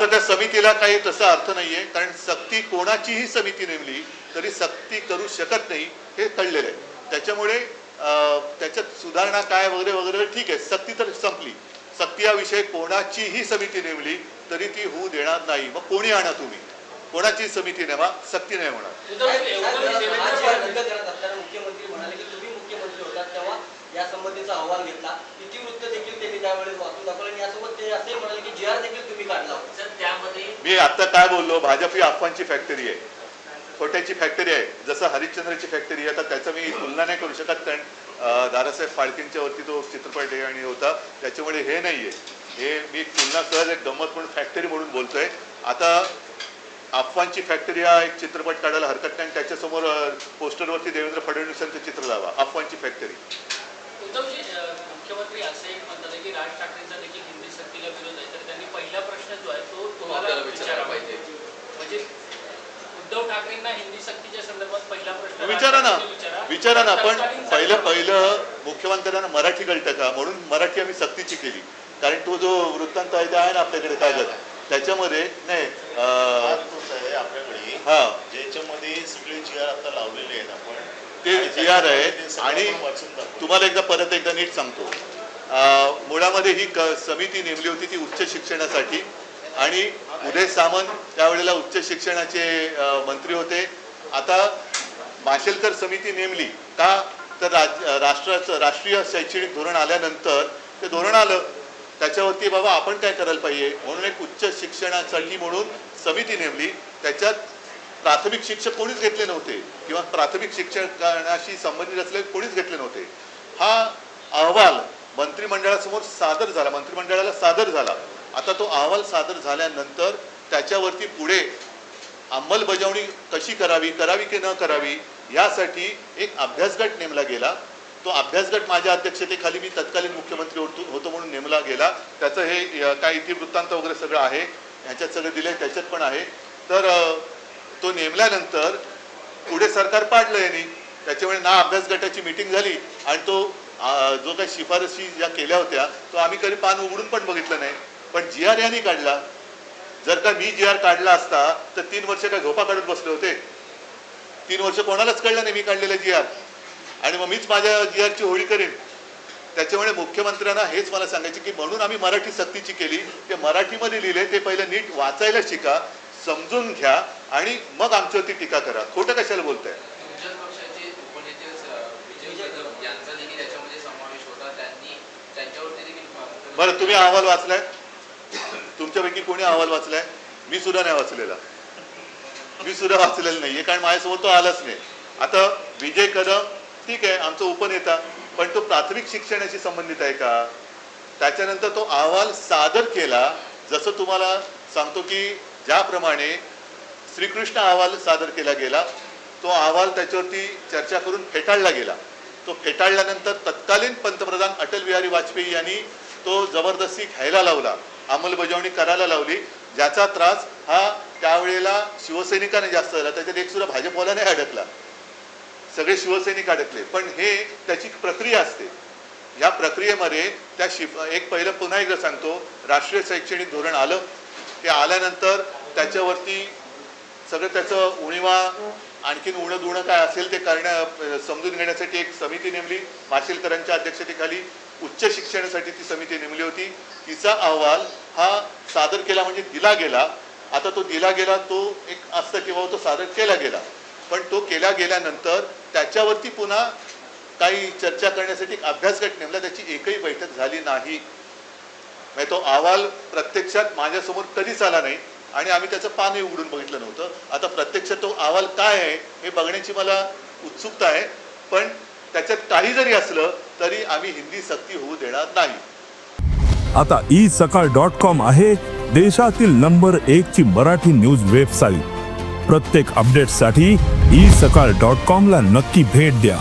तर त्या समितीला काही तसा अर्थ नाहीये, कारण सक्ती कोणाचीही समिती नेमली तरी सक्ती करू शकत नाही हे कळलेलं आहे. त्याच्यामुळे त्याच्यात सुधारणा काय वगैरे वगैरे ठीक आहे, सक्ती तर संपली. सक्ती हा विषय कोणाचीही समिती नेमली तरी ती होऊ देणार नाही. मग कोणी आणा, तुम्ही कोणाची समिती नेमा, सक्ती नाही होणार. मुख्यमंत्री म्हणाले की तुम्ही मुख्यमंत्री होता तेव्हा या संबंधीचा अहवाल घेतला, इतिवृत्त देखील त्यांनी त्यावेळेस वाचून दाखवलं आणि यासोबत ते असे म्हणाले की जी आर देखील तुम्ही काढला होता. सर त्यामध्ये मी आता काय बोललो, भाजप ही अफवांची फॅक्टरी आहे, खोट्याची फॅक्टरी आहे. जसं हरिश्चंद्रची फॅक्टरी आहे, तर त्याचं मी तुलना नाही करू शकत, कारण दादासाहेब फाळकेंच्या वरती तो चित्रपट आहे आणि होता, त्याच्यामुळे हे नाहीये. हे मी तुलना सहज एक गंमत म्हणून फॅक्टरी म्हणून बोलतोय. आता अफवांची फॅक्टरी हा एक चित्रपट काढायला हरकत नाही, त्याच्यासमोर पोस्टरवरती देवेंद्र फडणवीसांचं चित्र लावा, अफवांची फॅक्टरी. उद्धवजी, मुख्यमंत्री असे एक म्हणतात की राज ठाकरेंचा देखील हिंदी सक्तीला विरोध आहे, तर त्यांनी पहिला प्रश्न जो आहे तो तुम्हाला विचारायला पाहिजे. म्हणजे उद्धव ठाकरेंना हिंदी सक्तीच्या संदर्भात पहिला प्रश्न विचारा ना. पण पहिलं मुख्यमंत्र्यांना मराठी कळतं का म्हणून मराठी आम्ही सक्तीची केली, कारण तो जो वृत्तांत आहे ते आहे ना आपल्याकडे कागद, त्याच्यामध्ये नाही आपल्याकडे ज्याच्यामध्ये सगळे जी आर आता लावलेले आहेत आपण ते जी आर आहे. आणि तुम्हाला परत एकदा नीट सांगतो, मुळामध्ये ही समिती नेमली होती ती उच्च शिक्षणासाठी, आणि उदय सामंत त्यावेळेला उच्च शिक्षणाचे मंत्री होते. आता माशेलकर समिती नेमली का, तर राष्ट्रीय शैक्षणिक धोरण आल्यानंतर ते धोरण आलं, त्याच्यावरती बाबा आपण काय करायला पाहिजे म्हणून एक उच्च शिक्षणासाठी म्हणून समिती नेमली. त्याच्यात प्राथमिक शिक्षक कोणीच घेतले नव्हते किंवा प्राथमिक शिक्षणाशी संबंधित असलेले कोणीच घेतले नव्हते. हा अहवाल मंत्रिमंडळासमोर सादर झाला, मंत्रिमंडळाला सादर झाला. आता तो अहवाल सादर झाल्यानंतर त्याच्यावरती पुढे अंमलबजावणी कशी करावी की न करावी यासाठी एक अभ्यासगट नेमला गेला. तो अभ्यासगट माझ्या अध्यक्षतेखाली मी तत्कालीन मुख्यमंत्री होतो म्हणून नेमला गेला. त्याचं हे काय इतिवृत्तांत वगैरे सगळं आहे, ह्याच्यात सगळं दिलंय, त्याच्यात पण आहे. तर तो नेमल्यानंतर पुढे सरकार पाडलं यांनी, त्याच्यामुळे ना अभ्यासगटाची मीटिंग झाली आणि तो जो काही शिफारशी ज्या केल्या होत्या तो आम्ही कधी पान उघडून पण बघितलं नाही. पण जी आर यांनी काढला. जर का मी जी आर काढला असता तर 3 वर्ष काय झोपा काढत बसले होते? 3 वर्ष कोणालाच कळलं नाही मी काढलेलं जी आर, आणि मग मीच माझ्या जी आरची होळी करेन. त्याच्यामुळे मुख्यमंत्र्यांना हेच मला सांगायचे की म्हणून आम्ही मराठी सक्तीची केली, ते मराठीमध्ये लिहिले ते पहिलं नीट वाचायला शिका, समजून घ्या आणि मग आमच्यावरती टीका करा. खोटं कशाला बोलताय? बरं, तुम्ही अहवाल वाचलाय? तुमच्यापैकी कोणी अहवाल वाचलाय? मी सुद्धा नाही वाचलेला, मी सुद्धा वाचलेला नाहीये, कारण माझ्यासमोर तो आलाच नाही. आता विजय कदम ठीक आहे आमचा उपनेता, पण तो प्राथमिक शिक्षणाशी संबंधित आहे का? त्याच्यानंतर तो अहवाल सादर केला. जसं तुम्हाला सांगतो की ज्याप्रमाणे श्रीकृष्ण अहवाल सादर केला गेला, तो अहवाल त्याच्यावरती चर्चा करून फेटाळला गेला. तो फेटाळल्यानंतर तत्कालीन पंतप्रधान अटल बिहारी वाजपेयी यांनी तो जबरदस्ती घ्यायला लावला, अंमलबजावणी करायला लावली, ज्याचा त्रास हा त्यावेळेला शिवसैनिकांना जास्त झाला. त्याच्यात एक सुद्धा भाजपवाला नाही अडकला, सगळे शिवसैनिक अडकले. पण हे त्याची प्रक्रिया असते. या प्रक्रियेमध्ये एक पहिलं पुन्हा एकदा सांगतो, राष्ट्रीय शैक्षणिक धोरण आलं. ते आल्यानंतर त्याच्यावरती सगळं त्याचं उणीवा आणखीन उणं काय असेल ते समजून घेण्यासाठी एक समिती नेमली. माशेलकरांच्या अध्यक्षतेखाली उच्च शिक्षणासाठी ती समिती नेमली होती. तिचा अहवाल हा सादर केला म्हणजे दिला गेला. आता तो दिला गेला तो एक असतं किंवा तो सादर केला गेला, पण तो केला गेल्यानंतर त्याच्यावरती पुन्हा काही चर्चा करण्यासाठी एक अभ्यासगट नेमला. त्याची एकही बैठक झाली नाही. म्हणजे तो अहवाल प्रत्यक्षात माझ्यासमोर कधीच आला नाही आणि आम्ही त्याचं पानही उघडून बघितलं नव्हतं. आता प्रत्यक्षात तो अहवाल काय आहे हे बघण्याची मला उत्सुकता आहे, पण त्याच्यात काही जरी असलं तरी आम्ही हिंदी सक्ती होऊ देणार नाही. आता isakal.com आहे देशातील नंबर 1 ची मराठी न्यूज वेबसाईट. प्रत्येक अपडेटसाठी isakal.com ला नक्की भेट द्या.